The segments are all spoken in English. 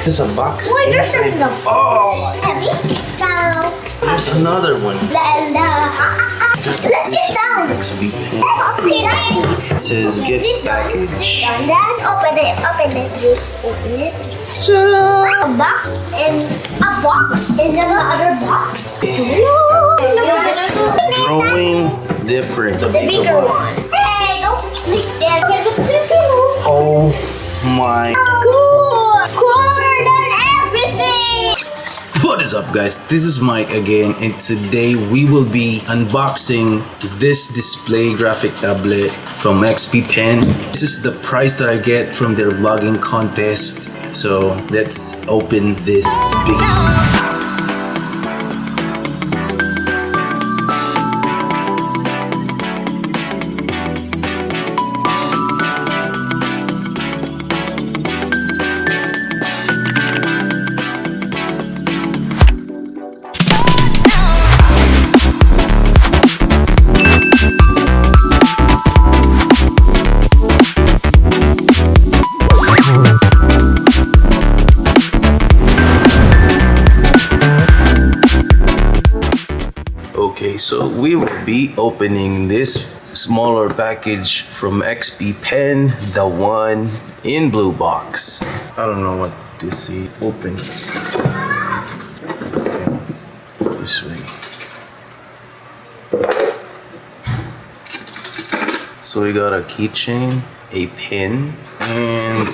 There's a box. Why there's inside. no? Oh! Heavy. Down. There's another one. Let's sit down. XB. Okay, It says gift package. and then open it, just open it. Shut up! A box and another box. Drawing different. The bigger one. Hey, don't sleep there. Oh my. Cool! Cooler than everything! What is up, guys? This is Mike again, and today we will be unboxing this display graphic tablet from XP Pen. This is the prize that I get from their vlogging contest. So let's open this beast. Okay, so we will be opening this smaller package from XP Pen, the one in blue box. I don't know what this is. Open. Okay, this way. So we got a keychain, a pen, and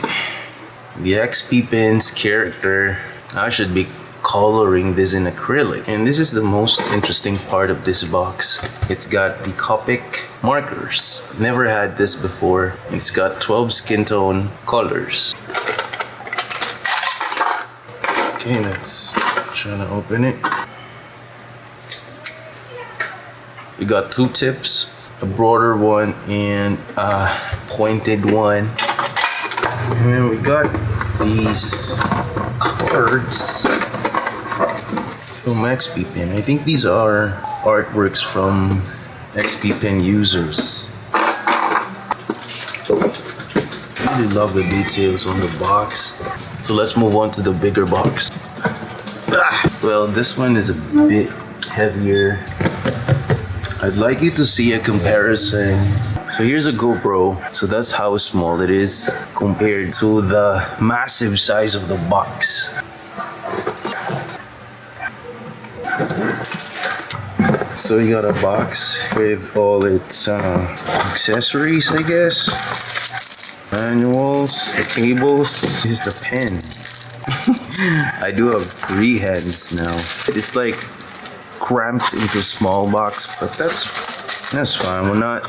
the XP Pen's character. I should be coloring this in acrylic, and this is the most interesting part of this box. It's got the Copic Markers. Never had this before. It's got 12 skin tone colors. Okay, let's try to open it. We got two tips, a broader one and a pointed one, and then we got these cards from XP Pen. I think these are artworks from XP Pen users. I really love the details on the box. So let's move on to the bigger box. Well, this one is a bit heavier. I'd like you to see a comparison. So here's a GoPro. So that's how small it is compared to the massive size of the box. So you got a box with all its accessories, I guess. Manuals, the cables. This is the pen. I do have 3 hands now. It's like cramped into a small box, but that's fine. We're not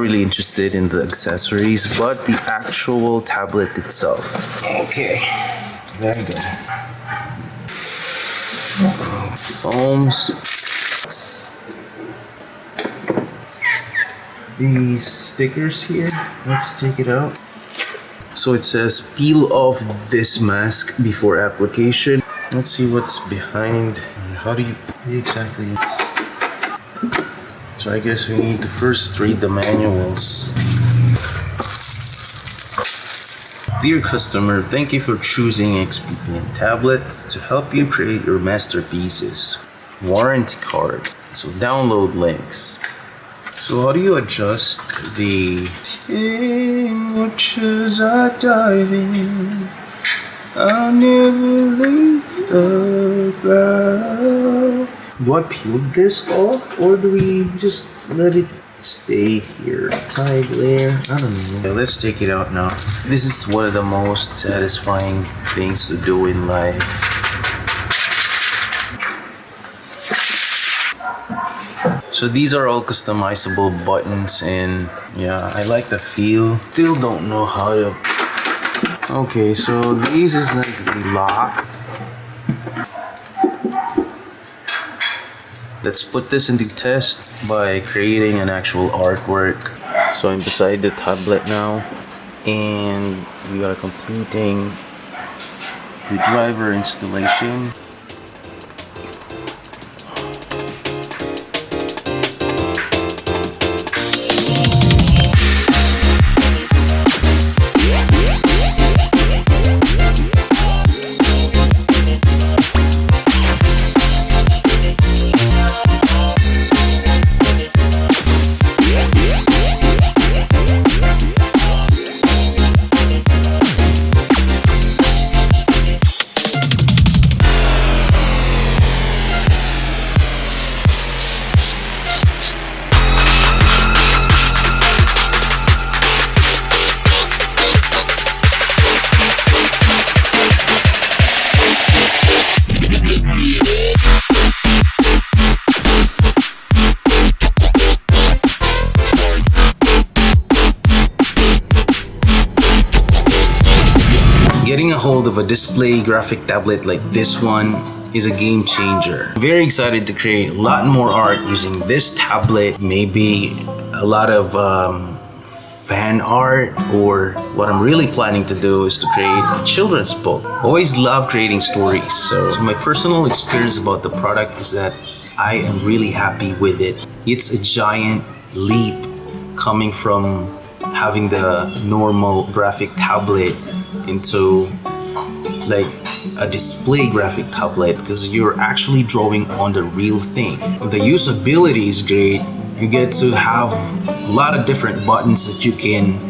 really interested in the accessories, but the actual tablet itself. Okay, there you go. Foams. These stickers here, let's take it out. So it says peel off this mask before application. Let's see what's behind. How do you exactly? So I guess we need to first read the manuals. Dear customer, thank you for choosing XP Pen tablets to help you create your masterpieces. Warranty card. So download links. So how do you adjust the watches I dive in? I'll never leave the ground. Do I peel this off, or do we just let it stay here? Tie glare? I don't know. Okay, let's take it out now. This is one of the most satisfying things to do in life. So these are all customizable buttons, and yeah, I like the feel. Still don't know how to. Okay, so these is like the lock. Let's put this into test by creating an actual artwork. So I'm beside the tablet now, and we are completing the driver installation. hold of a display graphic tablet like this one is a game changer. I'm very excited to create a lot more art using this tablet, maybe a lot of fan art, or what I'm really planning to do is to create a children's book. Always love creating stories. So my personal experience about the product is that I am really happy with it. It's a giant leap coming from having the normal graphic tablet into like a display graphic tablet, because you're actually drawing on the real thing. The usability is great. You get to have a lot of different buttons that you can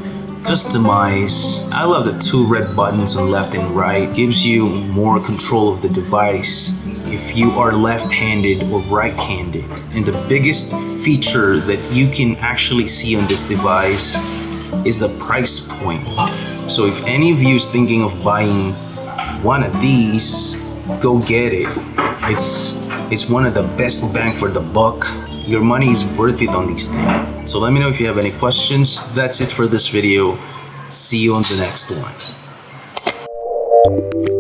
customize. I love the two red buttons on left and right. Gives you more control of the device if you are left-handed or right-handed. And the biggest feature that you can actually see on this device is the price point. So if any of you is thinking of buying one of these, go get it. It's one of the best bang for the buck. Your money is worth it on these things. So let me know if you have any questions. That's it for this video. See you on the next one.